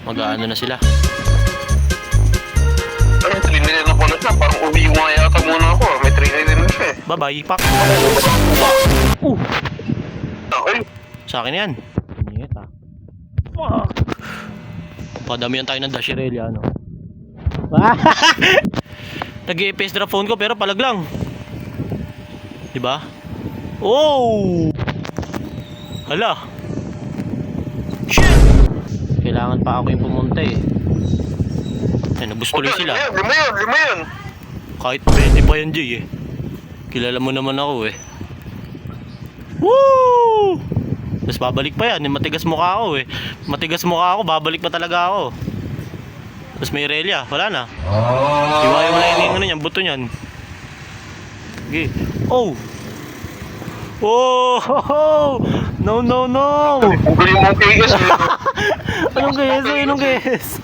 Mag-aano na sila. Ay, 3 na pala siya. Parang uwi nga yata muna ako. May 3 na siya eh. Bye-bye, pak. Okay. Sa akin yan. Nyeta. Fuck. Padamihan tayo ng Dashirelia, ano. Nag-i-FPS drop phone ko pero palag lang. Diba? Oh! Hala. Shit! Kailangan pa ako yung pumunta eh. Ay, nabustuloy sila. Lima yun. Kahit 20 pa yan, Jay eh. Kilala mo naman ako eh. Woo! Tapos babalik pa yan. Matigas mukha ako eh. Matigas mukha ako, babalik pa talaga ako. Tapos may Relia, wala na. Iwayo mo na yung ano niyan, buto niyan. Okay. Oh! Oh! No! Ugli mo ang tigas. Anong guys?